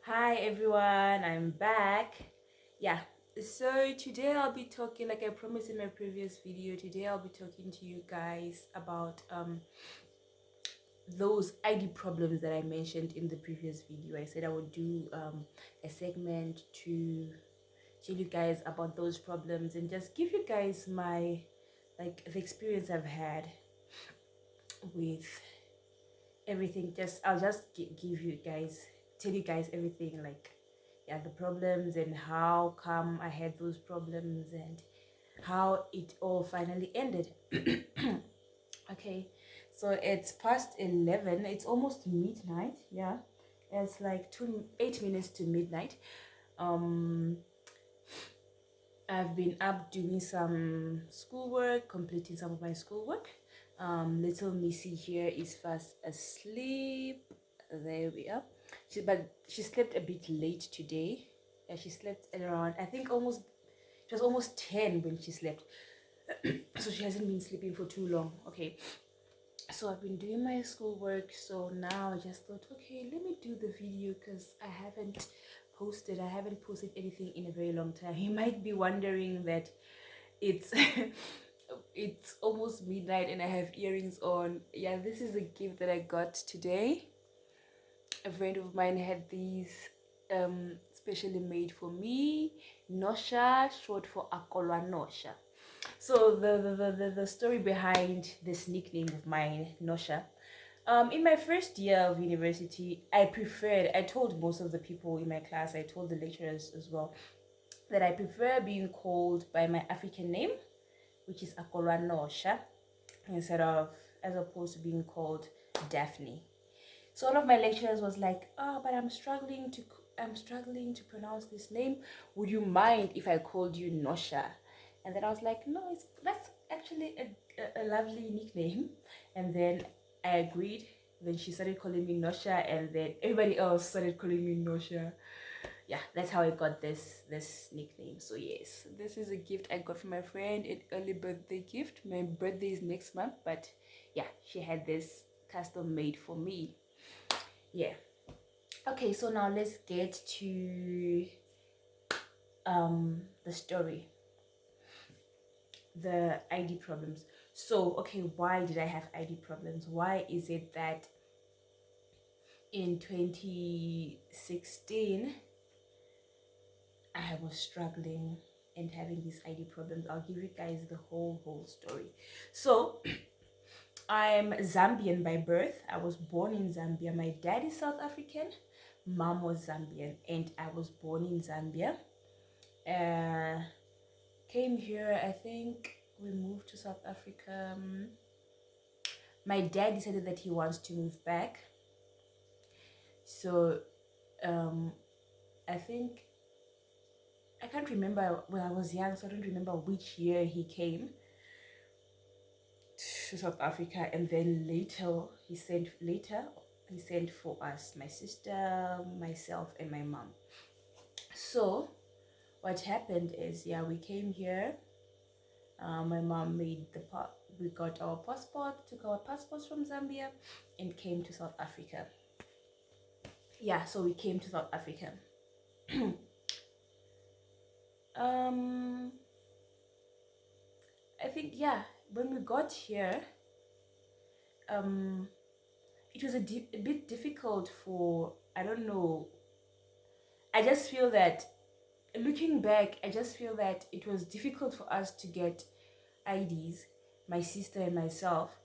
Hi everyone, I'm back. Yeah, so today I'll be talking, like I promised in my previous video, today I'll be talking to you guys about those ID problems that I mentioned in the previous video. I said I would do a segment to tell you guys about those problems and just give you guys my the experience I've had with everything. I'll just give you guys, tell you guys everything, like yeah, the problems and how come I had those problems and how it all finally ended. Okay, so it's past 11, it's almost midnight. Yeah, it's like 8 minutes to midnight. um I've been up doing some schoolwork, completing some of my schoolwork. Little Missy here is fast asleep. There we are. But she slept a bit late today. Yeah, she slept at around, I think almost, it was almost 10 when she slept. So she hasn't been sleeping for too long. Okay. So I've been doing my schoolwork. So now I just thought, okay, let me do the video because I haven't posted anything in a very long time. You might be wondering that it's it's almost midnight and I have earrings on. Yeah, this is a gift that I got today. A friend of mine had these specially made for me. Nosha, short for Akolwa Nosha. So the story behind this nickname of mine, Nosha. In my first year of university, I told most of the people in my class, I told the lecturers as well, that I prefer being called by my African name, which is Akolwa Nosha, as opposed to being called Daphne. So one of my lecturers was like, "Oh, but I'm struggling to pronounce this name. Would you mind if I called you Nosha?" And then I was like, "No, that's actually a lovely nickname." And then I agreed. Then she started calling me Nosha, and then everybody else started calling me Nosha. Yeah, that's how I got this nickname. So yes, this is a gift I got from my friend, an early birthday gift. My birthday is next month, but yeah, she had this custom made for me. Yeah. Okay, so now let's get to the story, the ID problems. So okay, why did I have ID problems? Why is it that in 2016 I was struggling and having these ID problems? I'll give you guys the whole story. So I'm Zambian by birth. I was born in Zambia. My dad is South African, mom was Zambian, and I was born in Zambia. uh Came here, I think we moved to South Africa. My dad decided that he wants to move back. So um I think, I can't remember, when I was young, so I don't remember which year he came to South Africa. And then he sent for us, my sister, myself, and my mom. So what happened is, yeah, we came here. My mom we got our passport, took our passports from Zambia, and came to South Africa. Yeah, so we came to South Africa. um I think, yeah, when we got here, um it was a bit difficult for, I don't know, I just feel that, looking back, I just feel that it was difficult for us to get IDs, my sister and myself,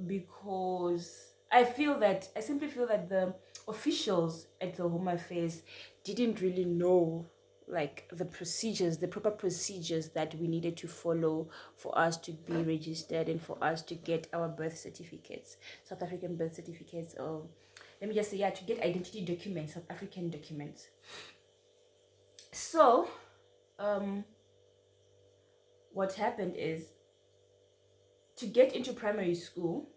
because I simply feel that the officials at the Home Affairs didn't really know, like, the proper procedures that we needed to follow for us to be registered and for us to get our birth certificates, South African birth certificates, or let me just say, yeah, to get identity documents, South African documents. So what happened is, to get into primary school,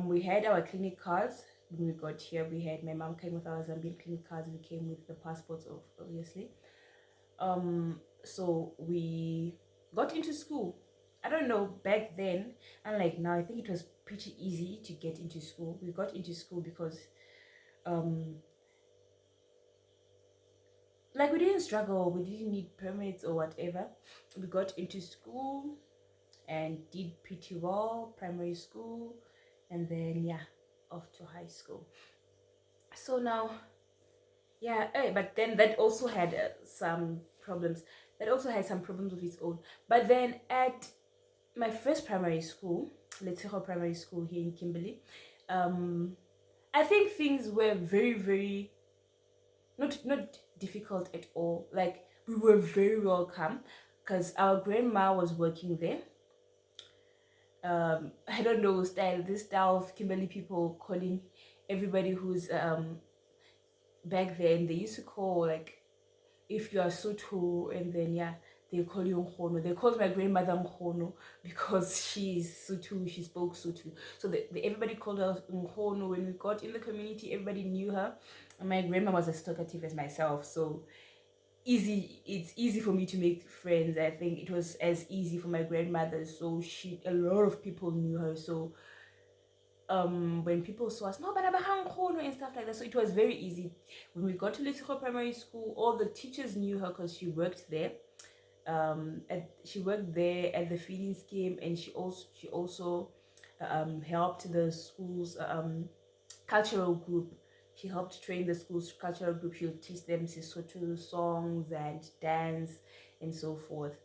we had our clinic cards. When we got here, my mom came with our Zambian clinic cards. We came with the passports, obviously. So we got into school. I don't know, back then, unlike now, I think it was pretty easy to get into school. We got into school because like we didn't struggle, we didn't need permits or whatever. We got into school and did pretty well, primary school, and then yeah, off to high school. So now, yeah, but then that also had some problems. That also had some problems of its own. But then at my first primary school, Letero Primary School here in Kimberley, um, I think things were very, very not difficult at all. Like we were very welcome because our grandma was working there. I don't know style this style of Kimberley people calling everybody who's back then they used to call like if you are Sotho and then yeah they call you Mkhono. They called my grandmother Mkhono because she's Sotho, she spoke Sotho. So everybody called her Mkhono. When we got in the community, everybody knew her. And my grandma was as talkative as myself, so it's easy for me to make friends. I think it was as easy for my grandmother, so she a lot of people knew her. So when people saw us, no, but and stuff like that. So it was very easy. When we got to Little Primary School, all the teachers knew her because she worked there. She worked there at the feeding scheme, and she also helped the school's cultural group. She helped train the school's cultural group. She'll teach them Sesotho songs and dance and so forth.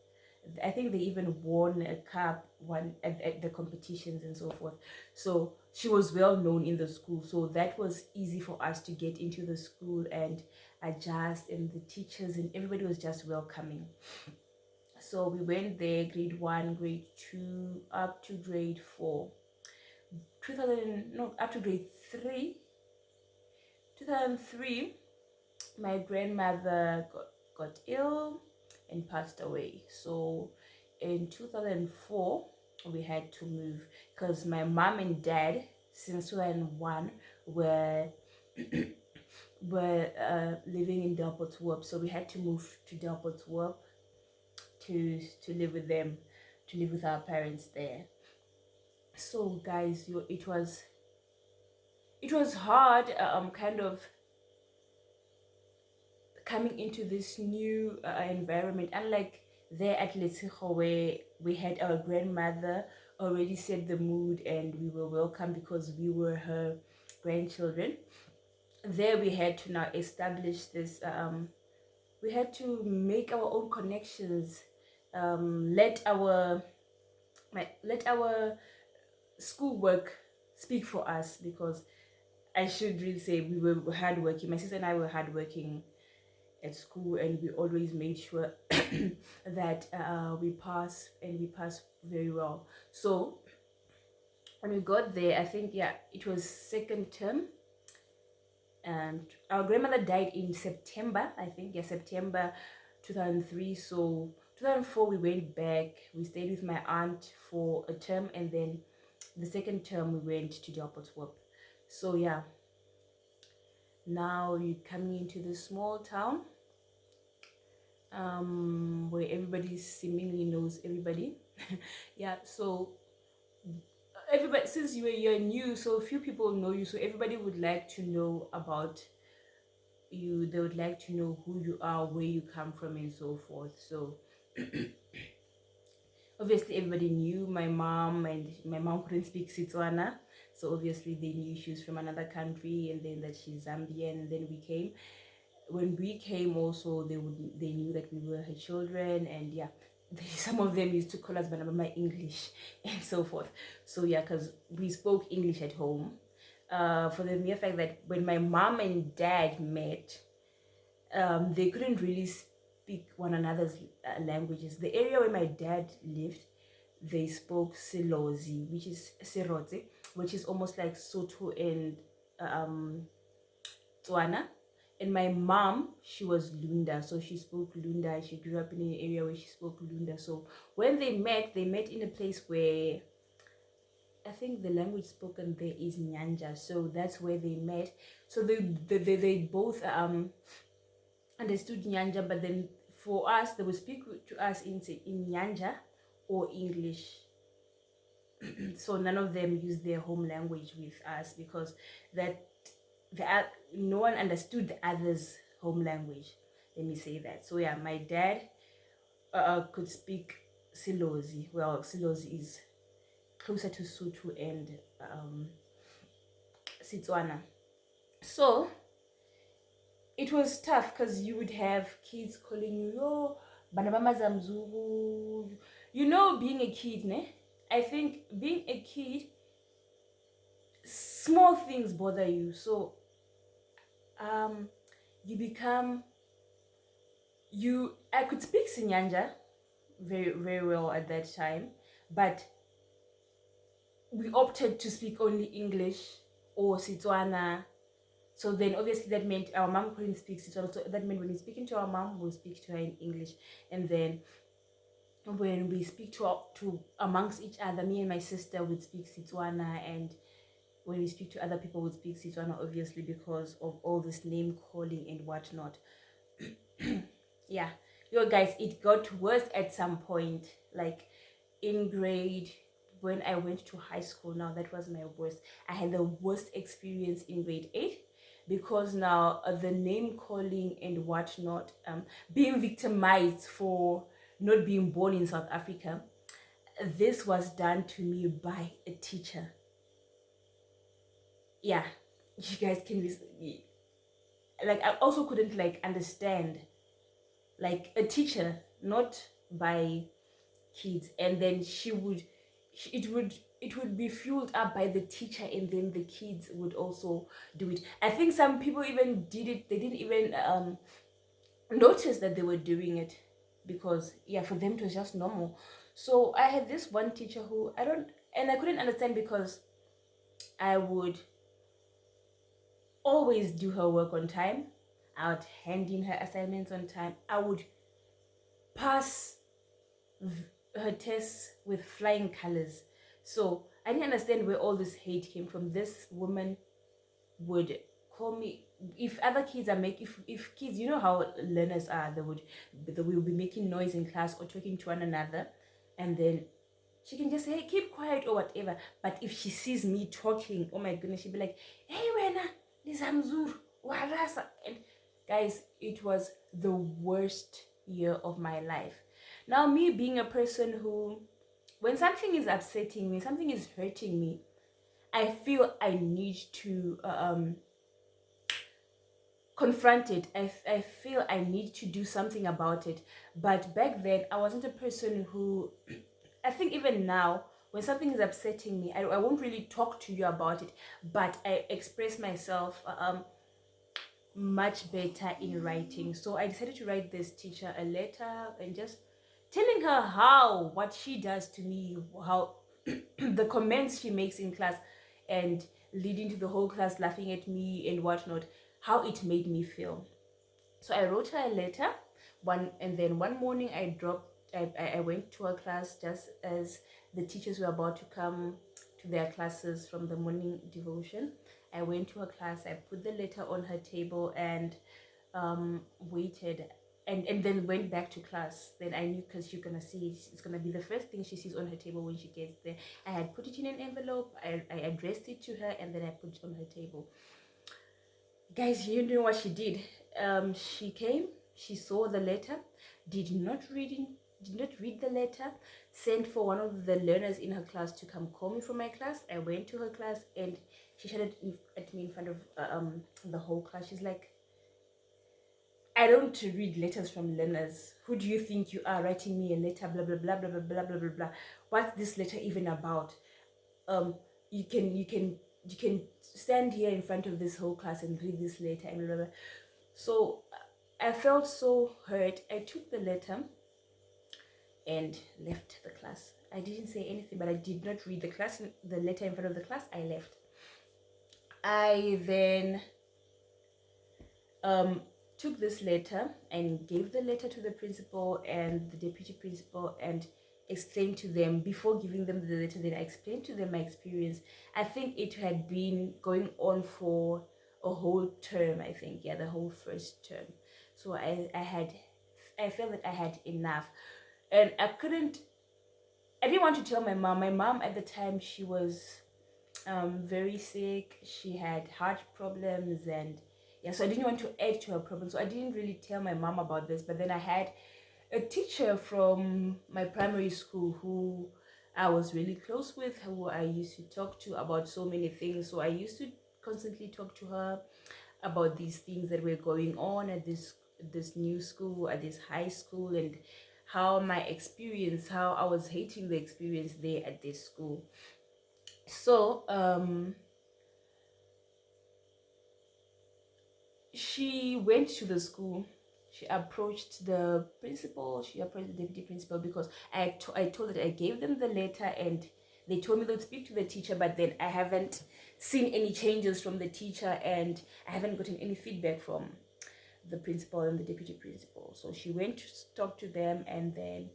I think they even won a cup one at the competitions and so forth. So she was well known in the school. So that was easy for us to get into the school and adjust, and the teachers and everybody was just welcoming. So we went there grade 1, grade 2, up to grade 4. 2000 no up to grade 3. 2003 my grandmother got ill and passed away. So in 2004 we had to move because my mom and dad since 2001 were living in Delportworp, so we had to move to Delportworp to live with them, to live with our parents there. So guys, it was hard, kind of coming into this new environment, unlike there at Letshego where we had our grandmother already set the mood and we were welcome because we were her grandchildren. There we had to now establish this, we had to make our own connections, let our schoolwork speak for us, because I should really say we were hardworking. My sister and I were hardworking at school, and we always made sure that we pass, and we pass very well. So when we got there, I think yeah, it was second term, and our grandmother died in September, I think, yeah, September 2003. So 2004 we went back, we stayed with my aunt for a term, and then the second term we went to Delportworp. So yeah, now you're coming into this small town, where everybody seemingly knows everybody. Yeah, so everybody, since you're new, so few people know you, so everybody would like to know about you. They would like to know who you are, where you come from, and so forth. So obviously everybody knew my mom, and my mom couldn't speak Setswana, so obviously they knew she was from another country, and then that she's Zambian. And then when we came also, they knew that we were her children, and yeah, some of them used to call us Banabama English and so forth. So yeah, because we spoke English at home, for the mere fact that when my mom and dad met, they couldn't really speak one another's languages. The area where my dad lived, they spoke Silozi, which is Sirote, which is almost like Soto and Tswana. And my mom, she was Lunda, so she spoke Lunda. She grew up in an area where she spoke Lunda. So when they met in a place where I think the language spoken there is Nyanja. So that's where they met. So they both understood Nyanja, but then for us, they would speak to us in Nyanja or English. So none of them used their home language with us, because that no one understood the other's home language. Let me say that. So yeah, my dad could speak Silozi. Well, Silozi is closer to Sotho and Setswana. So it was tough because you would have kids calling you, yo, bana bama zamzulu. You know, being a kid, ne? I think being a kid, small things bother you. So um, you become I could speak Sinyanja very very well at that time, but we opted to speak only English or Setswana. So then obviously that meant our mom couldn't speak Setswana. So that meant when we're speaking to our mom, we'll speak to her in English. And then when we speak to amongst each other, me and my sister would speak Setswana, and when we speak to other people, would speak Setswana, obviously because of all this name calling and whatnot. Yeah, yo guys, it got worse at some point. Like in grade, when I went to high school, now that was my worst. I had the worst experience in grade 8 because now the name calling and whatnot, being victimized for not being born in South Africa, this was done to me by a teacher. Yeah, you guys can like, I also couldn't like understand, like a teacher, not by kids. And then it would be fueled up by the teacher, and then the kids would also do it. I think some people even did it, they didn't even notice that they were doing it, because yeah, for them it was just normal. So I had this one teacher who I couldn't understand, because I would always do her work on time, I would hand in her assignments on time, I would pass her tests with flying colors. So I didn't understand where all this hate came from. This woman would call me, if other kids are making, if kids, you know how learners are, they will be making noise in class or talking to one another, and then she can just say, hey, keep quiet or whatever. But if she sees me talking, oh my goodness, she'd be like, hey wena lizamzuru warasa. And guys, it was the worst year of my life. Now, me being a person who, when something is upsetting me, something is hurting me, I feel I need to confront it. I feel I need to do something about it. But back then, I wasn't a person who, I think even now, when something is upsetting me, I won't really talk to you about it, but I express myself much better in writing. So I decided to write this teacher a letter and just telling her how what she does to me, how the comments she makes in class, and leading to the whole class laughing at me and whatnot, how it made me feel. So I wrote her a letter and then one morning I went to her class just as the teachers were about to come to their classes from the morning devotion. I went to her class, I put the letter on her table and waited, and then went back to class. Then I knew, because you're gonna see it's gonna be the first thing she sees on her table when she gets there. I had put it in an envelope, I addressed it to her, and then I put it on her table. Guys, you know what she did? She came, she saw the letter, did not read the letter, sent for one of the learners in her class to come call me from my class. I went to her class and she shouted at me in front of the whole class. She's like, I don't read letters from learners. Who do you think you are, writing me a letter? Blah blah blah blah blah blah blah blah blah. What's this letter even about? You can stand here in front of this whole class and read this letter and blah, blah, blah. So I felt so hurt. I took the letter and left the class. I didn't say anything, but I did not read the letter in front of the class. I left. I then took this letter and gave the letter to the principal and the deputy principal and explained to them, before giving them the letter, then I explained to them my experience. I think it had been going on for a whole term, I think. Yeah, the whole first term. So I felt that I had enough. And I didn't want to tell my mom. My mom at the time, she was very sick. She had heart problems, and Yeah, so I didn't want to add to her problem, so I didn't really tell my mom about this. But then I had a teacher from my primary school who I was really close with, who I used to talk to about so many things. So I used to constantly talk to her about these things that were going on at this new school, at this high school, and how my experience, how I was hating the experience there at this school. So she went to the school. She approached the principal, she approached the deputy principal, because I told her that I gave them the letter and they told me they'd speak to the teacher, but then I haven't seen any changes from the teacher and I haven't gotten any feedback from the principal and the deputy principal. So she went to talk to them, and then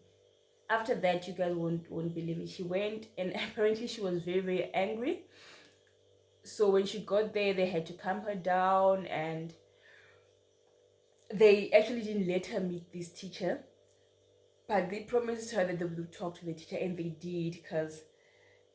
after that, you guys won't believe it, she went and apparently she was very, very angry. So when she got there, they had to calm her down, and they actually didn't let her meet this teacher, but they promised her that they would talk to the teacher, and they did, because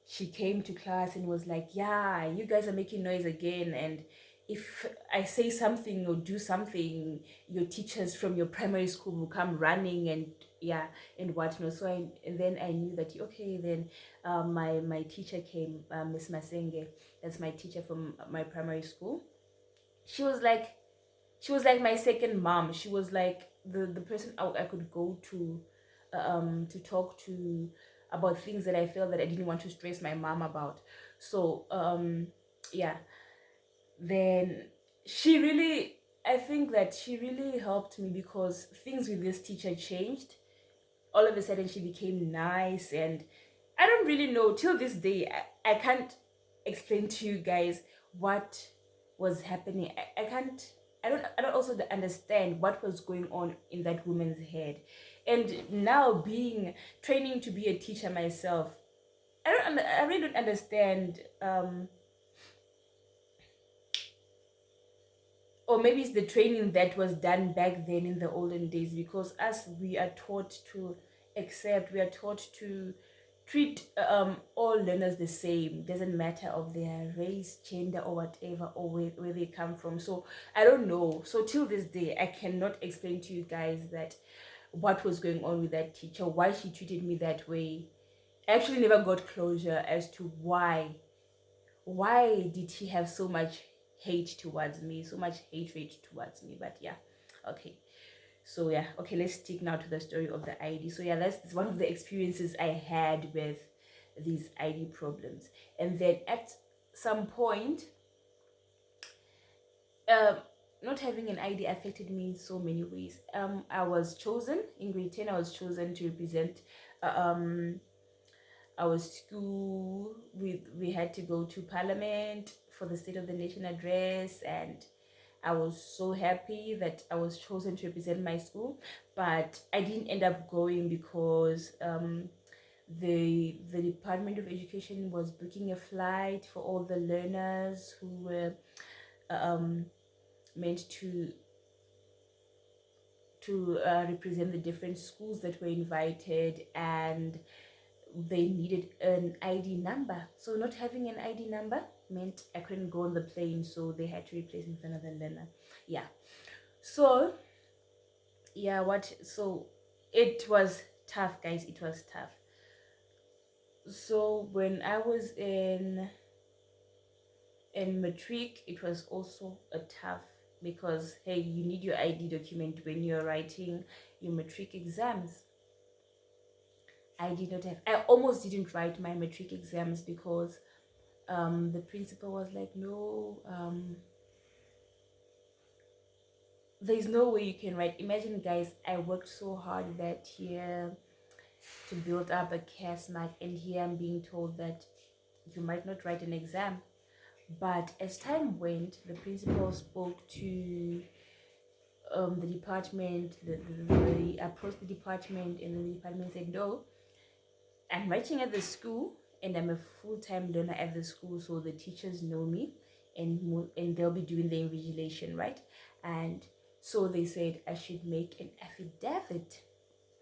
she came to class and was like, yeah, you guys are making noise again, and if I say something or do something, your teachers from your primary school will come running, and yeah, and whatnot. So and then I knew that, okay, then my teacher came, Miss Masenge, that's my teacher from my primary school. She was like, my second mom. She was like the person I could go to talk to about things that I felt that I didn't want to stress my mom about. So yeah, then she really, I think that she really helped me, because things with this teacher changed. All of a sudden she became nice, and I don't really know till this day, I can't explain to you guys what was happening. I can't, I don't also understand what was going on in that woman's head. And now being training to be a teacher myself, I really don't understand, or maybe it's the training that was done back then in the olden days, because us, we are taught to accept, we are taught to treat all learners the same, doesn't matter of their race, gender, or whatever, or where they come from. So I don't know, so till this day I cannot explain to you guys that what was going on with that teacher, why she treated me that way. I actually never got closure as to why did he have so much hate towards me, so much hatred towards me. But yeah, okay, so yeah, okay, let's stick now to the story of the ID. So yeah, that's one of the experiences I had with these ID problems. And then at some point, um not having an ID affected me in so many ways. I was chosen in grade 10, I was chosen to represent our school. We had to go to parliament for the state of the nation address, and I was so happy that I was chosen to represent my school. But I didn't end up going, because the Department of Education was booking a flight for all the learners who were um, meant to represent the different schools that were invited, and they needed an ID number. So not having an ID number meant I couldn't go on the plane, so they had to replace me with another learner. Yeah. So yeah, so it was tough, guys. It was tough. So when I was in matric, it was also a tough, because hey, you need your ID document when you're writing your matric exams. I almost didn't write my matric exams, because the principal was like, no, there's no way you can write. Imagine, guys, I worked so hard that year to build up a CAS mark, and here I'm being told that you might not write an exam. But as time went, the principal spoke to the department, the approached the department, and then the department said, no, I'm writing at the school, and I'm a full-time learner at the school, so the teachers know me, and they'll be doing the invigilation, right? And so they said I should make an affidavit,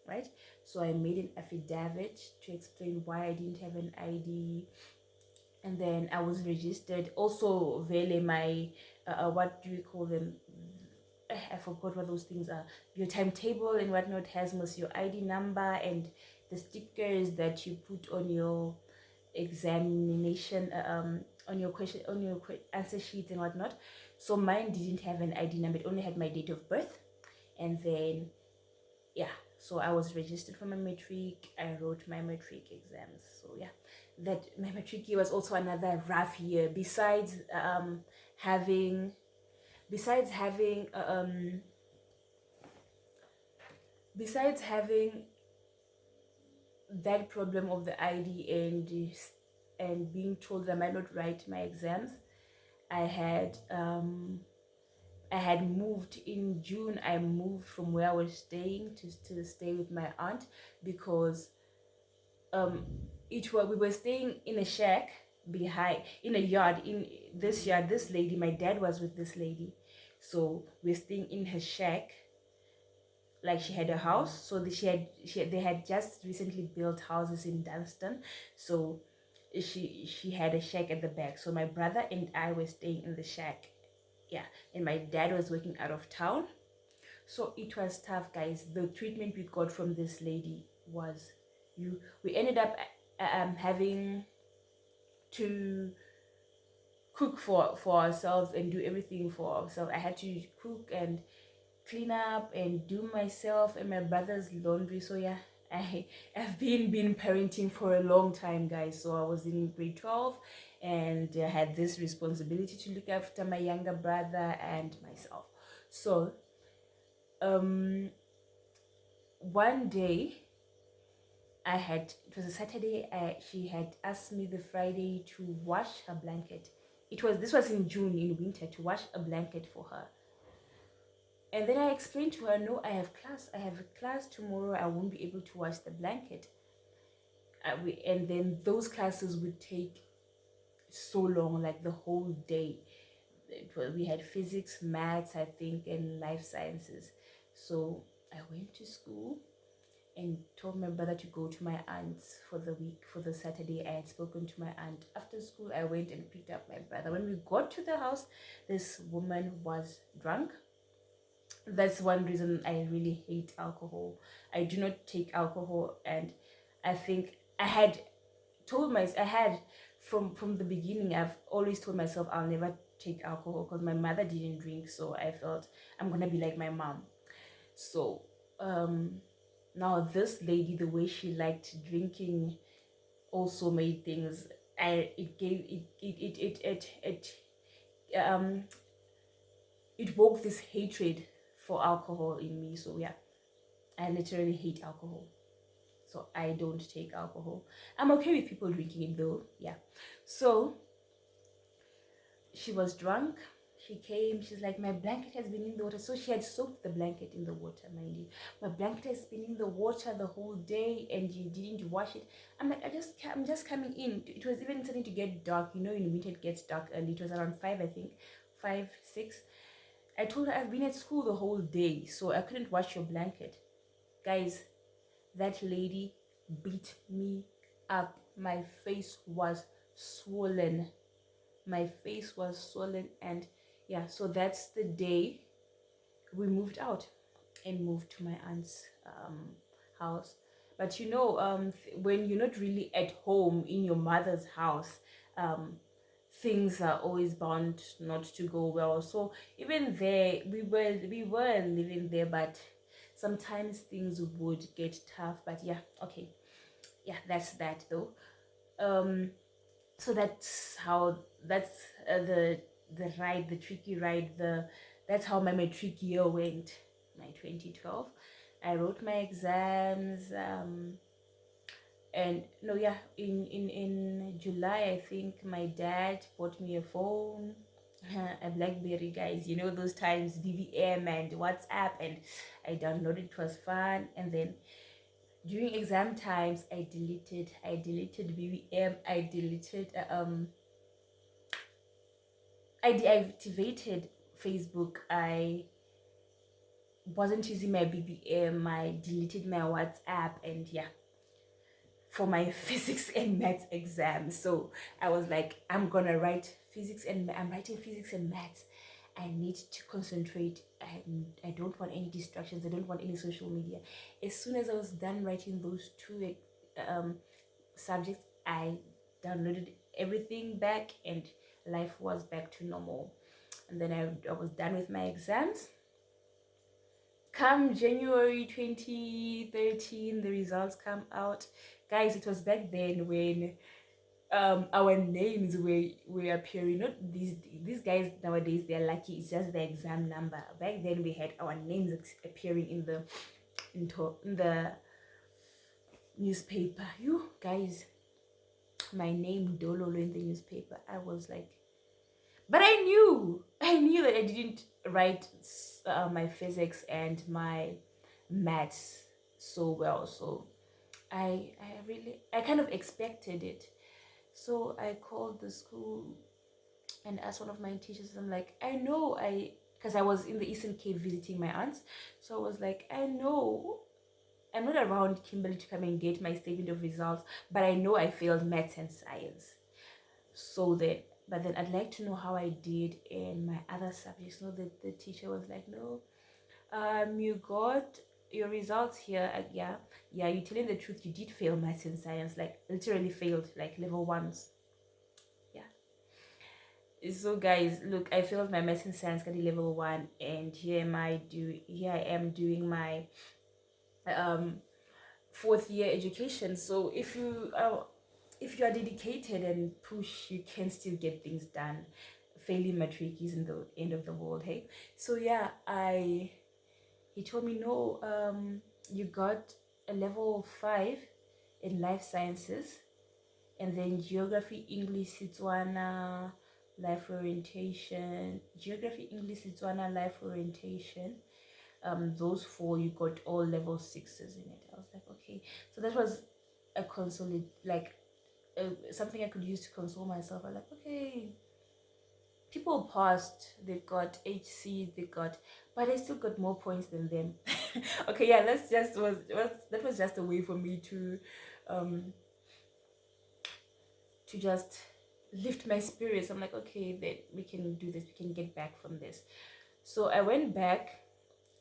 right? So I made an affidavit to explain why I didn't have an ID, and then I was registered. Also, Vele, my what do we call them? I forgot what those things are. Your timetable and whatnot has most your ID number and the stickers that you put on your examination, on your question, on your answer sheets and whatnot. So mine didn't have an ID number, it only had my date of birth. And then yeah, so I was registered for my matric. I wrote my matric exams. So yeah, that my matric year was also another rough year. Having besides having besides having that problem of the ID and being told that I might not write my exams, I had I had moved in June. I moved from where I was staying to stay with my aunt because um we were staying in a shack behind in a yard. In this yard, this lady, my dad was with this lady, so we're staying in her shack. Like she had a house, so they had just recently built houses in Dunstan, so she had a shack at the back. So my brother and I were staying in the shack, yeah, and my dad was working out of town. So it was tough, guys. The treatment we got from this lady was, you we ended up having to cook for ourselves and do everything for ourselves. I had to cook and clean up and do myself and my brother's laundry. So yeah, I've been parenting for a long time, guys. So I was in grade 12 and I had this responsibility to look after my younger brother and myself. So one day it was a Saturday. She had asked me the Friday to wash her blanket. This was in June, in winter, to wash a blanket for her. And then I explained to her, no, I have a class tomorrow. I won't be able to wash the blanket. And then those classes would take so long, like the whole day. We had physics, maths, I think, and life sciences. So I went to school and told my brother to go to my aunt's for the week. For the Saturday, I had spoken to my aunt. After school, I went and picked up my brother. When we got to the house, this woman was drunk. That's one reason I really hate alcohol. I do not take alcohol, and I think I had from the beginning. I've always told myself I'll never take alcohol because my mother didn't drink, so I felt I'm gonna be like my mom. So now this lady, the way she liked drinking also made things, I it gave um it woke this hatred for alcohol in me. So yeah, I literally hate alcohol. So I don't take alcohol. I'm okay with people drinking it though. Yeah. So she was drunk. She came, she's like, my blanket has been in the water. So she had soaked the blanket in the water, mind you. My blanket has been in the water the whole day and you didn't wash it. I'm like, I'm just coming in. It was even starting to get dark. You know, in winter it gets dark early. It was around 5, I think. 5, 6. I told her I've been at school the whole day, so I couldn't wash your blanket. Guys, that lady beat me up. My face was swollen. My face was swollen, and yeah, so that's the day we moved out and moved to my aunt's house. But you know, when you're not really at home in your mother's house, things are always bound not to go well. So even there, we were living there, but sometimes things would get tough. But yeah, okay, yeah, that's that though. So that's the tricky ride. That's how my matric year went, my 2012. I wrote my exams, and no, yeah, in July, I think my dad bought me a phone, a BlackBerry, guys. You know those times, BBM and WhatsApp, and I downloaded. It was fun. And then during exam times, I deleted BBM. I deactivated Facebook. I wasn't using my BBM. I deleted my WhatsApp, and yeah, for my physics and maths exam. So I was like, I'm writing physics and maths, I need to concentrate. I don't want any distractions. I don't want any social media. As soon as I was done writing those two um, subjects, I downloaded everything back and life was back to normal. And then I was done with my exams. Come January 2013, the results come out. Guys, it was back then when our names were appearing. Not these guys nowadays, they're lucky, it's just the exam number. Back then we had our names appearing in the newspaper. You guys, my name Dololo in the newspaper. I was like, but I knew that I didn't write my physics and my maths so well. So I kind of expected it. So I called the school and asked one of my teachers. I'm like, I know because I was in the Eastern Cape visiting my aunts. So I was like, I know I'm not around Kimberly to come and get my statement of results, but I know I failed maths and science. So then, but then I'd like to know how I did in my other subjects. So the teacher was like, no, you got your results here. Yeah, you're telling the truth. You did fail maths and science, like literally failed, like level ones. Yeah. So guys, look, I failed my maths and science category level one, and here I am doing my um fourth year education. So if you are dedicated and push, you can still get things done. Failing matric isn't the end of the world, hey. So yeah, I he told me no, you got a level 5 in life sciences, and then geography, English, Setswana, life orientation, geography, English, Setswana, life orientation. Those four, you got all level 6s in it. I was like, okay. So that was a something I could use to console myself. I'm like, okay, people passed, they got HC, but I still got more points than them. Okay, yeah, that was just a way for me um to just lift my spirits. I'm like, okay, then we can do this, we can get back from this. So I went back.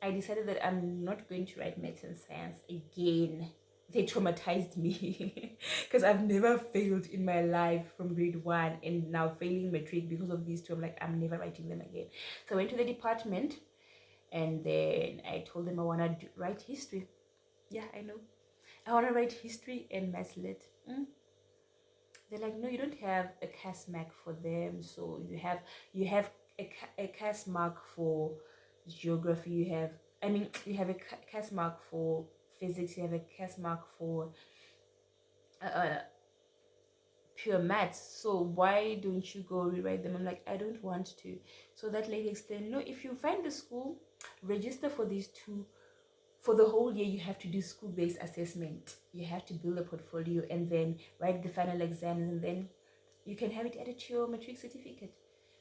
I decided that I'm not going to write maths and science again. They traumatized me because I've never failed in my life from grade one, and now failing matric because of these two. I'm like, I'm never writing them again. So I went to the department and then I told them I want to write history. Yeah, I know. I want to write history and maths lit. They're like, no, you don't have a CAS mark for them. So you have a CAS mark for geography. You have a CAS mark for physics. You have a CAS mark for uh, pure maths. So why don't you go rewrite them? I'm like, I don't want to. So that lady explained, no, if you find the school, register for these two. For the whole year, you have to do school-based assessment. You have to build a portfolio and then write the final exams, and then you can have it added to your matric certificate.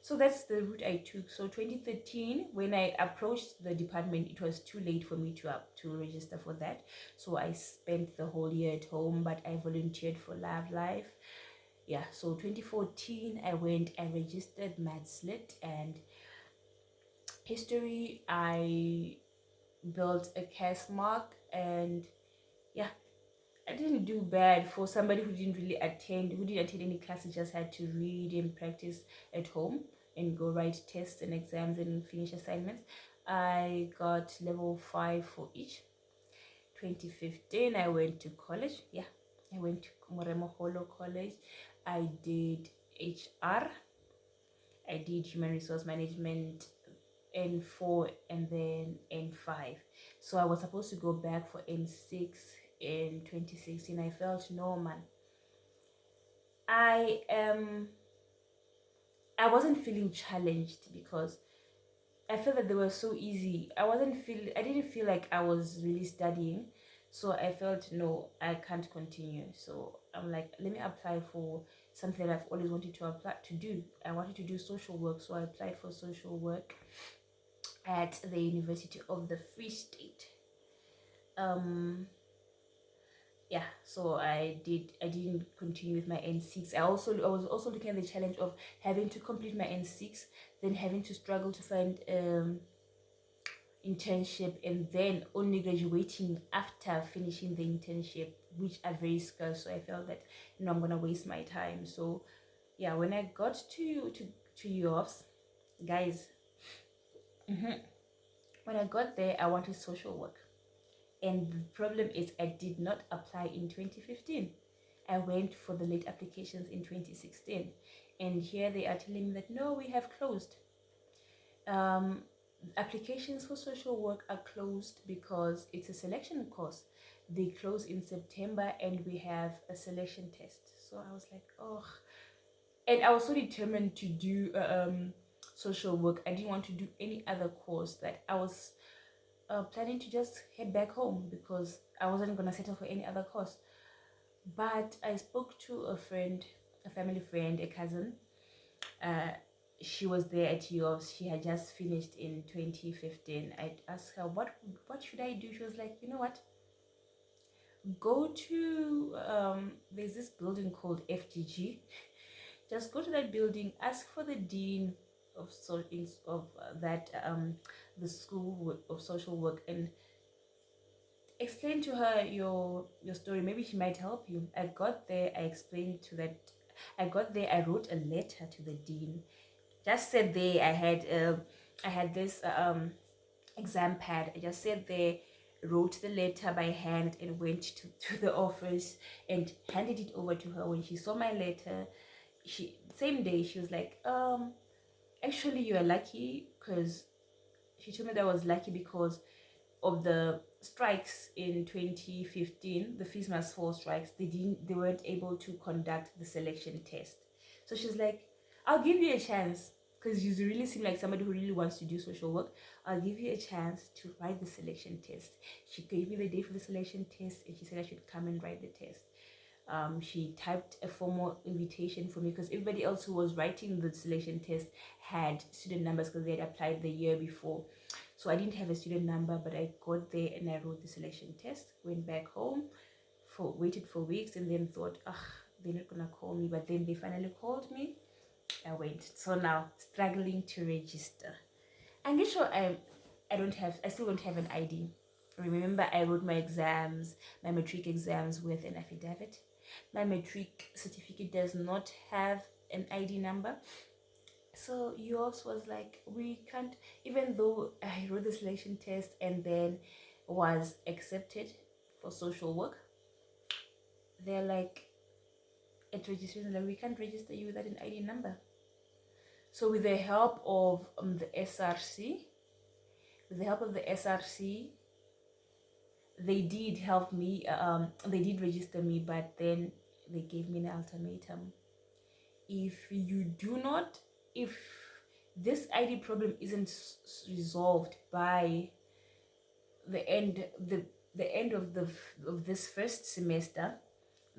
So that's the route I took. So 2013, when I approached the department, it was too late for me to register for that. So I spent the whole year at home, but I volunteered for Love Life. Yeah, so 2014, I registered Maths Lit, and history, I built a CAS mark, and yeah, I didn't do bad for somebody who didn't attend any classes, just had to read and practice at home and go write tests and exams and finish assignments. I got level 5 for each. 2015, I went to college. Yeah, I went to Moremo College. I did HR. I did human resource management N4 and then N5. So I was supposed to go back for N6 in 2016. I felt no, man. I I wasn't feeling challenged because I felt that they were so easy. I didn't feel like I was really studying. So I felt no, I can't continue. So I'm like, let me apply for something that I've always wanted to apply to do. I wanted to do social work, so I applied for social work at the University of the Free State. Um yeah, so I didn't continue with my N6. I was also looking at the challenge of having to complete my N6, then having to struggle to find internship, and then only graduating after finishing the internship, which are very scarce. So I felt that, I'm gonna waste my time. So yeah, when I got to UOFs, guys, when I got there, I wanted social work. And the problem is, I did not apply in 2015. I went for the late applications in 2016. And here they are telling me that no, we have closed. Um, Applications for social work are closed because it's a selection course. They close in September and we have a selection test. So I was like, oh. And I was so determined to do social work. I didn't want to do any other course. That I was planning to just head back home because I wasn't gonna settle for any other course. But I spoke to a friend, a family friend, a cousin. Uh, she was there at yours. She had just finished in 2015. I asked her, what should I do? She was like, you know what? Go to there's this building called FGG. Just go to that building, ask for the dean of that the school of social work, and explain to her your story. Maybe she might help you. I got there, I explained to that. I got there, I wrote a letter to the dean. Just said there, I had this exam pad. I just said there, wrote the letter by hand, and went to the office and handed it over to her. When she saw my letter, she same day she was like, actually you are lucky, because she told me that I was lucky because of the strikes in 2015, the fees must fall strikes. They weren't able to conduct the selection test. So she's like, I'll give you a chance, because you really seem like somebody who really wants to do social work. I'll give you a chance to write the selection test. She gave me the day for the selection test, and she said I should come and write the test. She typed a formal invitation for me, because everybody else who was writing the selection test had student numbers because they had applied the year before. So I didn't have a student number, but I got there and I wrote the selection test, went back home, waited for weeks, and then thought, they're not gonna call me. But then they finally called me. I went. So now struggling to register. And get sure I still don't have an ID. Remember, I wrote my exams, my matric exams with an affidavit. My matric certificate does not have an ID number. So yours was like, we can't, even though I wrote the selection test and then was accepted for social work, they're like, at registration, like, we can't register you without an ID number. So with the help of with the help of the SRC, they did help me. They did register me, but then they gave me an ultimatum. If this ID problem isn't resolved by the end of this first semester,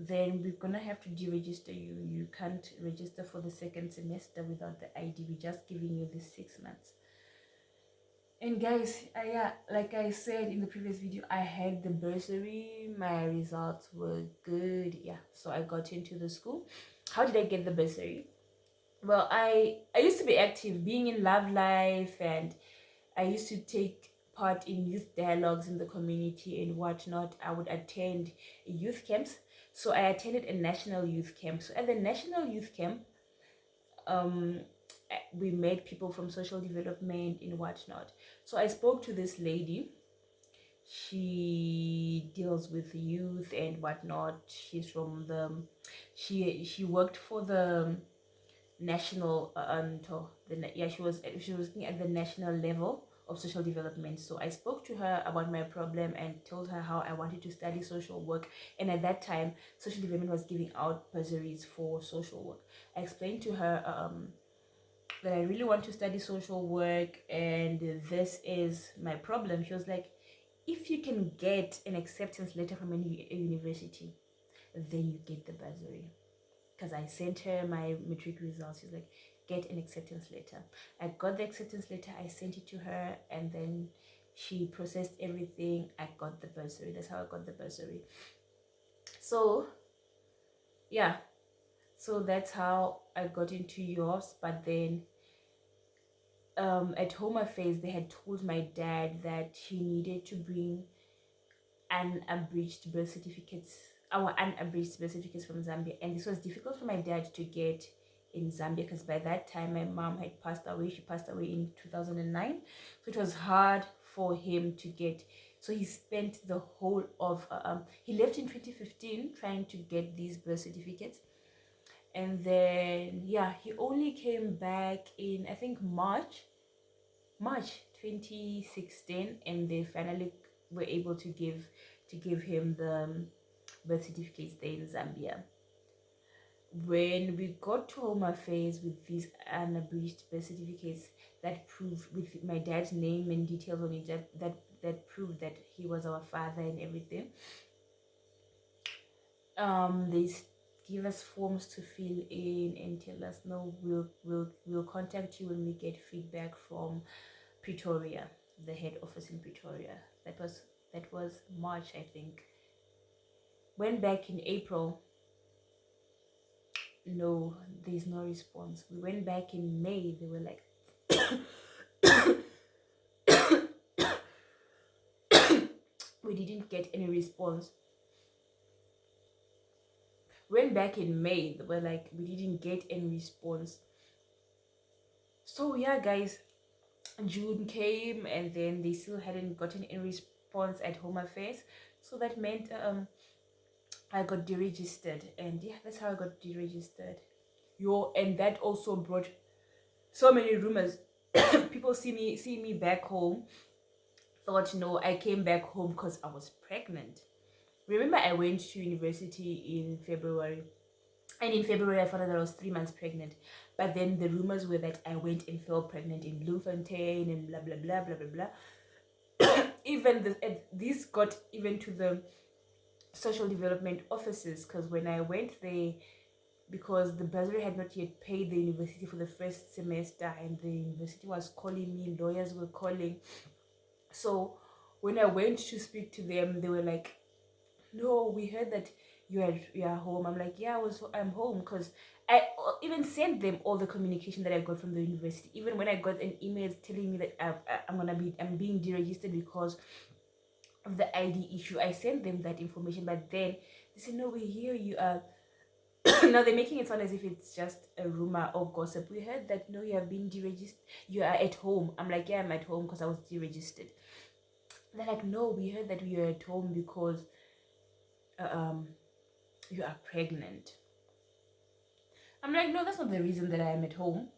then we're gonna have to deregister you. You can't register for the second semester without the ID. We're just giving you this 6 months. And guys, yeah, like I said in the previous video, I had the bursary. My results were good. Yeah, so I got into the school. How did I get the bursary? Well, I used to be active, being in love life, and I used to take part in youth dialogues in the community and whatnot. I would attend youth camps. So I attended a national youth camp. So at the national youth camp, um, we met people from social development and whatnot. So I spoke to this lady. She deals with youth and whatnot. She's from she worked for the national she was working at the national level of social development. So I spoke to her about my problem and told her how I wanted to study social work, and at that time social development was giving out bursaries for social work. I explained to her that I really want to study social work and this is my problem. She was like, if you can get an acceptance letter from a university, then you get the bursary. Because I sent her my matric results. She's like, get an acceptance letter. I got the acceptance letter, I sent it to her, and then she processed everything. I got the bursary. That's how I got the bursary. So yeah, so that's how I got into yours. But then at Home Affairs, they had told my dad that he needed to bring unabridged birth certificates, our unabridged birth certificates from Zambia. And this was difficult for my dad to get in Zambia because by that time my mom had passed away. She passed away in 2009. So it was hard for him to get. So he spent the whole of, he left in 2015 trying to get these birth certificates. And then, yeah, he only came back in, I think, March 2016, and they finally were able to give him the birth certificates there in Zambia. When we got to Home Affairs with these unabridged birth certificates that proved, with my dad's name and details on it, that proved that he was our father and everything, they give us forms to fill in and tell us, no, we'll contact you when we get feedback from Pretoria, the head office in Pretoria. That was March, I think. Went back in April. No, there's no response. We went back in May. They were like, we didn't get any response. Went back in May. They were like, we didn't get any response. So yeah, guys, June came and then they still hadn't gotten any response at Home Affairs. So that meant I got deregistered, and yeah, that's how I got deregistered. And that also brought so many rumors. People see me back home, thought, no, I came back home because I was pregnant. Remember, I went to university in February, and in February I found out that I was 3 months pregnant. But then the rumors were that I went and fell pregnant in Bloemfontein and blah blah blah blah blah blah. This got even to the social development offices, because when I went there, because the bursary had not yet paid the university for the first semester, and the university was calling me, lawyers were calling. So when I went to speak to them, they were like, no, we heard that you're home. I'm like, yeah, I'm home, because I even sent them all the communication that I got from the university. Even when I got an email telling me that I'm being deregistered because of the ID issue, I sent them that information. But then they said, no, we hear you are now they're making it sound as if it's just a rumor or gossip. We heard that, no, you have been deregistered, you are at home. I'm like, yeah, I'm at home because I was deregistered. They're like, no, we heard that you're at home because you are pregnant. I'm like, no, that's not the reason that I am at home.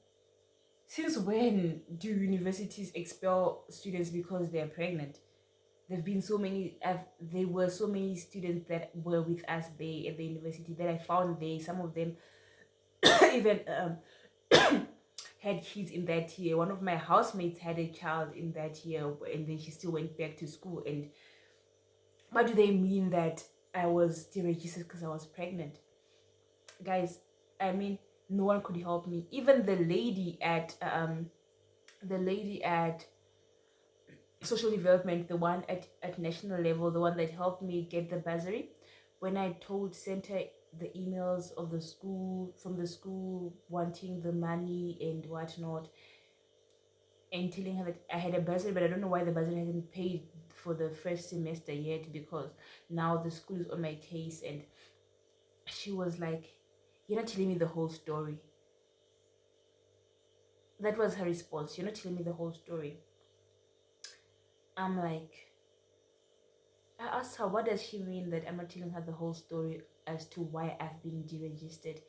Since when do universities expel students because they're pregnant? There've been so many. There were so many students that were with us there at the university that I found there. Some of them even had kids in that year. One of my housemates had a child in that year, and then she still went back to school. And what do they mean that I was deregistered because I was pregnant? Guys, I mean, no one could help me. Even the lady at social development, the one at national level, the one that helped me get the bursary, when I sent her the emails of the school, from the school, wanting the money and whatnot, and telling her that I had a bursary, but I don't know why the bursary hasn't paid for the first semester yet, because now the school is on my case. And she was like, you're not telling me the whole story. That was her response. You're not telling me the whole story. I'm like, I asked her, what does she mean that I'm not telling her the whole story as to why I've been deregistered?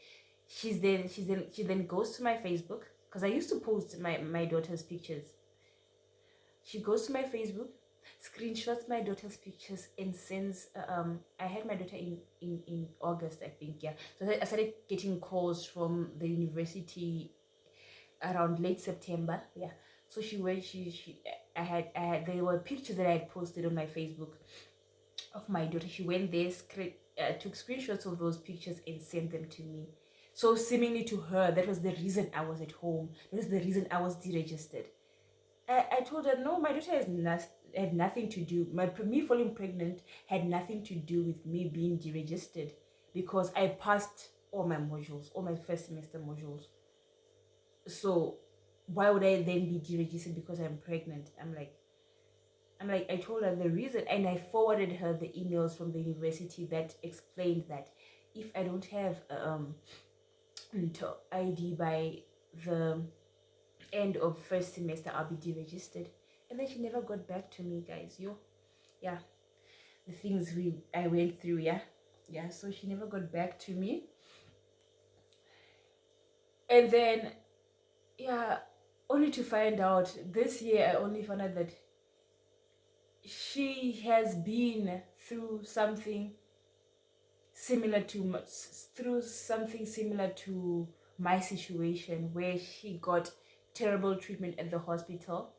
She then goes to my Facebook, because I used to post my daughter's pictures. She goes to my Facebook, screenshots my daughter's pictures, and sends. I had my daughter in August, I think. Yeah, so I started getting calls from the university around late September. Yeah, so I had there were pictures that I had posted on my Facebook of my daughter. She went there, took screenshots of those pictures and sent them to me. So seemingly to her, that was the reason I was at home. That was the reason I was deregistered. I told her, no, my daughter has had nothing to do. Me falling pregnant had nothing to do with me being deregistered, because I passed all my modules, all my first semester modules. So why would I then be deregistered because I'm pregnant? I'm like, I told her the reason, and I forwarded her the emails from the university that explained that if I don't have ID by the end of first semester, I'll be deregistered. And then she never got back to me, guys. Yeah, the things I went through, yeah. So she never got back to me, and then yeah, only to find out this year. I only found out that she has been through something similar to my situation, where she got terrible treatment at the hospital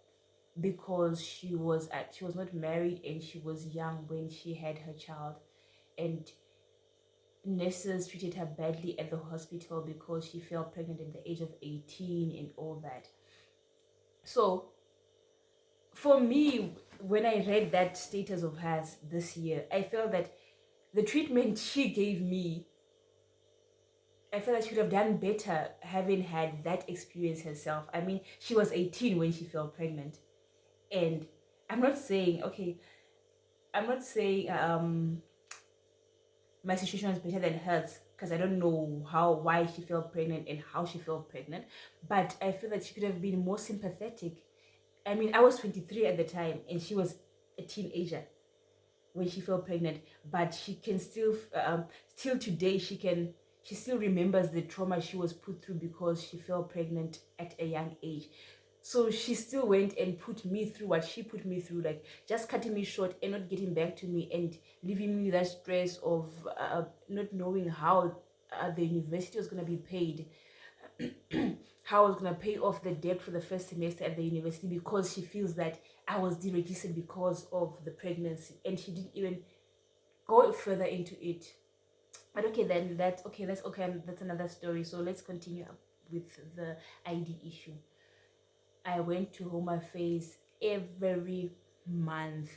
because she was not married and she was young when she had her child, and nurses treated her badly at the hospital because she fell pregnant at the age of 18 and all that. So for me, when I read that status of hers this year, I felt that the treatment she gave me, I felt that she would have done better having had that experience herself. I mean, she was 18 when she fell pregnant. And I'm not saying, okay, I'm not saying my situation was better than hers, because I don't know why she fell pregnant and how she fell pregnant, but I feel that she could have been more sympathetic. I mean, I was 23 at the time and she was a teenager when she fell pregnant, but she can still today, she still remembers the trauma she was put through because she fell pregnant at a young age. So she still went and put me through what she put me through, like just cutting me short and not getting back to me and leaving me that stress of not knowing how the university was going to be paid, how I was going to pay off the debt for the first semester at the university, because she feels that I was deregistered because of the pregnancy, and she didn't even go further into it. But okay, then that's okay. That's another story. So let's continue with the ID issue. I went to Home Affairs every month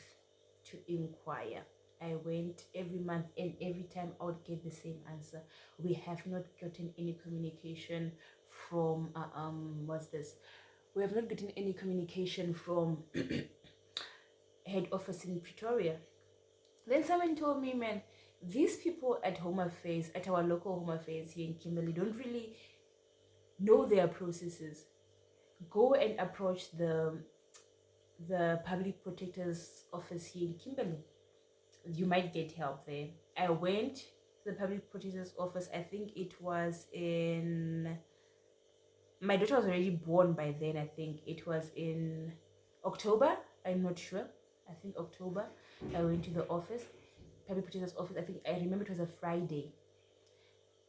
to inquire. I went every month, and every time I would get the same answer. We have not gotten any communication from what's this? We have not gotten any communication from head office in Pretoria. Then someone told me, man, these people at Home Affairs, at our local Home Affairs here in Kimberley, don't really know their processes. Go and approach the public protector's office here in Kimberley. You might get help there. I went to the public protector's office. I think it was in, my daughter was already born by then. I think it was in October. I'm not sure. I think October. I went to the office, public protector's office. I think I remember it was a Friday.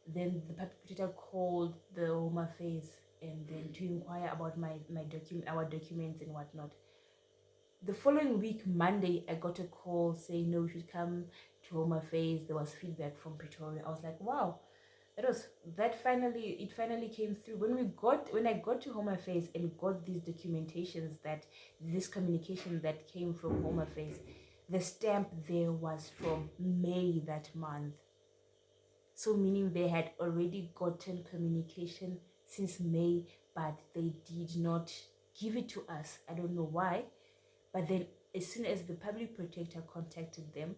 Then the public protector called the Home Affairs and then to inquire about our documents and whatnot. The following week, Monday, I got a call saying, no, we should come to Home Affairs. There was feedback from Pretoria. I was like, wow, it finally came through. When I got to Home Affairs and got these documentations, this communication that came from Home Affairs, the stamp there was from May that month. So meaning they had already gotten communication since May, but they did not give it to us. I don't know why. But then as soon as the public protector contacted them,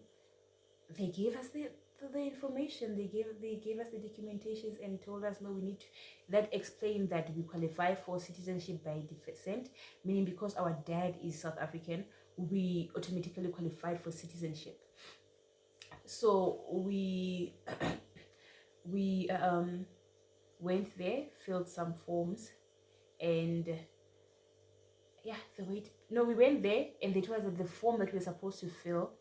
they gave us the information. They gave us the documentations and told us, no, we need to, that explained that we qualify for citizenship by descent, meaning because our dad is South African, we automatically qualified for citizenship. So we we went there, filled some forms, and yeah, we went there and they told us that the form that we were supposed to fill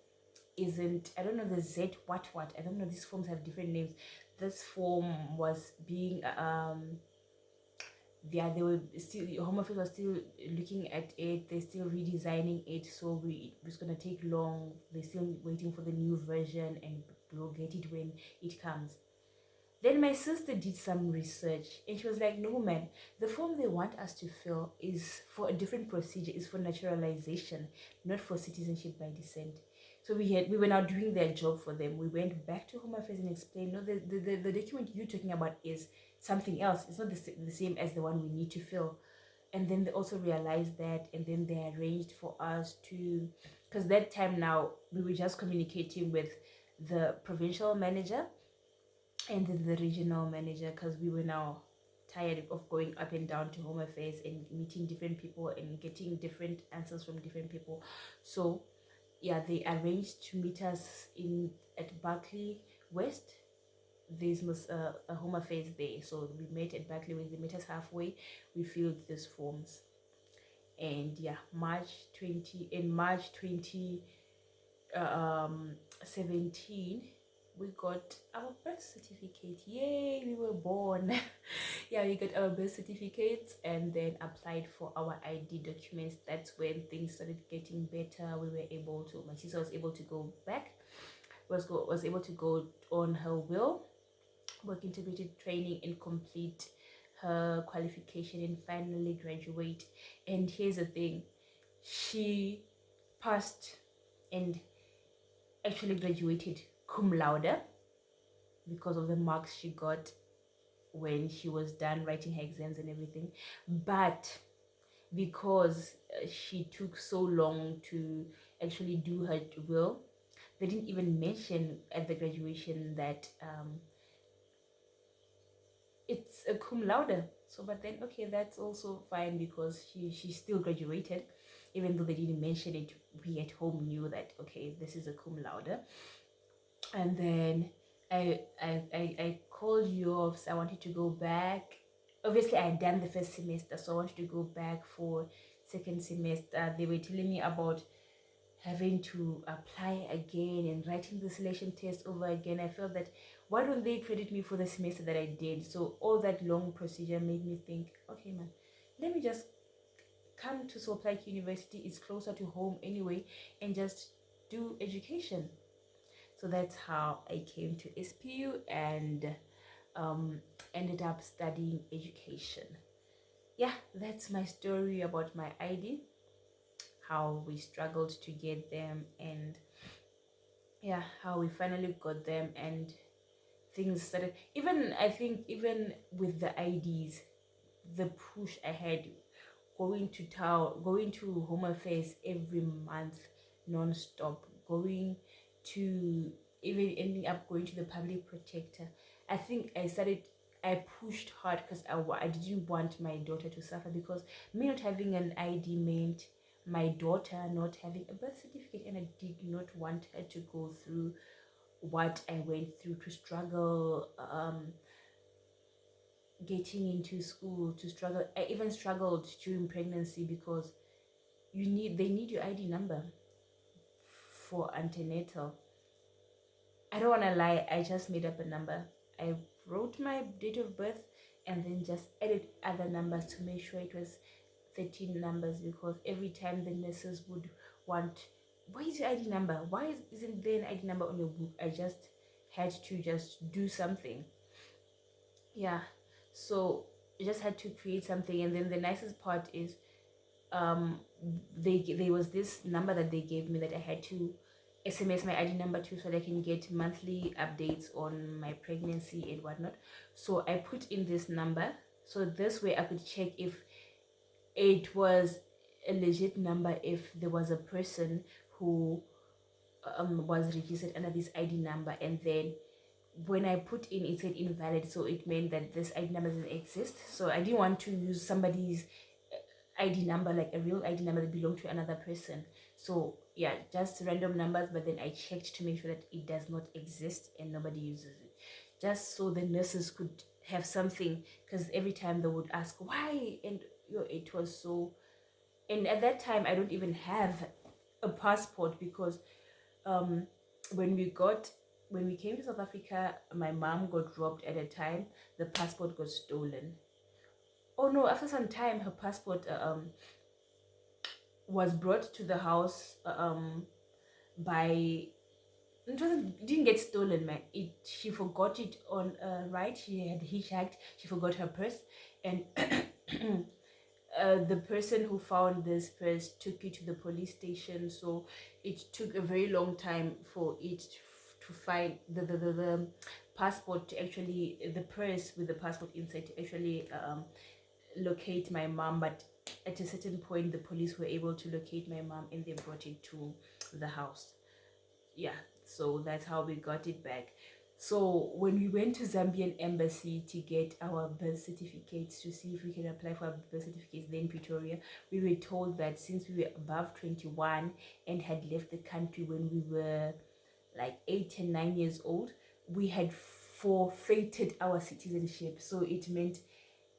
isn't, I don't know, the Z what I don't know, these forms have different names. This form was being yeah, they were still, Home Office was still looking at it, they're still redesigning it, so it was gonna take long. They're still waiting for the new version and we'll get it when it comes. Then my sister did some research and she was like, no, man, the form they want us to fill is for a different procedure, is for naturalization, not for citizenship by descent. So we were now doing their job for them. We went back to Home Affairs and explained, no, the document you're talking about is something else. It's not the same as the one we need to fill. And then they also realized that, and then they arranged for us to, because that time now we were just communicating with the provincial manager and then the regional manager, because we were now tired of going up and down to Home Affairs and meeting different people and getting different answers from different people. So yeah, they arranged to meet us in at Berkeley West. There's a Home Affairs there, so we met at Berkeley West. They met us halfway. We filled these forms, and yeah, March 20 um 17, we got our birth certificate. Yay, we were born. Yeah, we got our birth certificates and then applied for our ID documents. That's when things started getting better. We were able to, my sister was able to go back, was able to go on her will, work integrated training and complete her qualification and finally graduate. And here's the thing, she passed and actually graduated cum laude because of the marks she got when she was done writing her exams and everything. But because she took so long to actually do her will, they didn't even mention at the graduation that it's a cum laude. So, but then, okay, that's also fine because she still graduated, even though they didn't mention it. We at home knew that, okay, this is a cum laude. And then I called you off, so I wanted to go back. Obviously I had done the first semester, so I wanted to go back for second semester. They were telling me about having to apply again and writing the selection test over again. I felt that, why don't they credit me for the semester that I did? So all that long procedure made me think, okay man, let me just come to Salt Lake University. It's closer to home anyway, and just do education. So that's how I came to SPU and um, ended up studying education. Yeah, that's my story about my ID, how we struggled to get them, and yeah, how we finally got them, and things started. Even I think, even with the IDs, the push I had going to town, going to Home Affairs every month, non-stop, going to, even ending up going to the public protector. I think I pushed hard because I didn't want my daughter to suffer, because me not having an ID meant my daughter not having a birth certificate, and I did not want her to go through what I went through, to struggle getting into school, to struggle. I even struggled during pregnancy because they need your ID number for antenatal. I don't want to lie, I just made up a number. I wrote my date of birth and then just added other numbers to make sure it was 13 numbers, because every time the nurses would want, why is your ID number, isn't there an ID number on your book? I just had to just do something. Yeah, so I just had to create something. And then the nicest part is, um there was this number that they gave me that I had to SMS my ID number to, so that I can get monthly updates on my pregnancy and whatnot. So I put in this number, so this way I could check if it was a legit number, if there was a person who was registered under this ID number. And then when I put in, it said invalid, so it meant that this ID number doesn't exist. So I didn't want to use somebody's ID number, like a real ID number that belonged to another person. So yeah, just random numbers, but then I checked to make sure that it does not exist and nobody uses it, just so the nurses could have something, because every time they would ask why, and it was so. And at that time I don't even have a passport, because um when we came to South Africa, my mom got robbed at a time, the passport got stolen. Oh no, after some time her passport was brought to the house by, it didn't get stolen, man. She forgot it on right. She had hitchhiked. She forgot her purse, and the person who found this purse took it to the police station. So it took a very long time for it to find the passport to actually, the purse with the passport inside, to actually locate my mom. But at a certain point, the police were able to locate my mom, and they brought it to the house. Yeah, so that's how we got it back. So when we went to Zambian embassy to get our birth certificates, to see if we can apply for our birth certificates there in Pretoria, we were told that since we were above 21 and had left the country when we were like 8 and 9 years old, we had forfeited our citizenship. So it meant,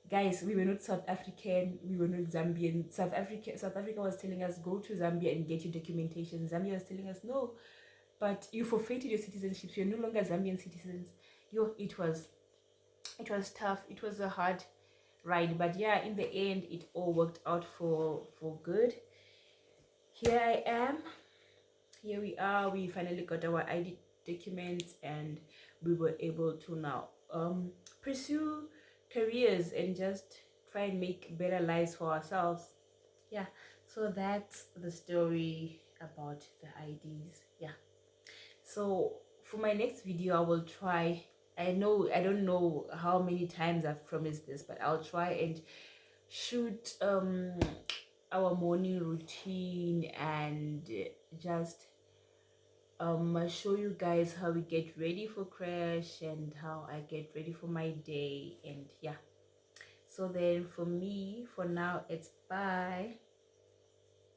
guys, we were not South African, we were not Zambian. South Africa was telling us, go to Zambia and get your documentation. Zambia was telling us, no, but you forfeited your citizenship, so you're no longer Zambian citizens. It was tough. It was a hard ride, but yeah, in the end, it all worked out for good. Here I am. Here we are. We finally got our ID documents, and we were able to now pursue careers and just try and make better lives for ourselves. Yeah, so that's the story about the IDs. Yeah. So for my next video, I will try. I don't know how many times I've promised this, but I'll try and shoot our morning routine, and just show you guys how we get ready for crash and how I get ready for my day. And yeah, so then for me, for now, it's bye.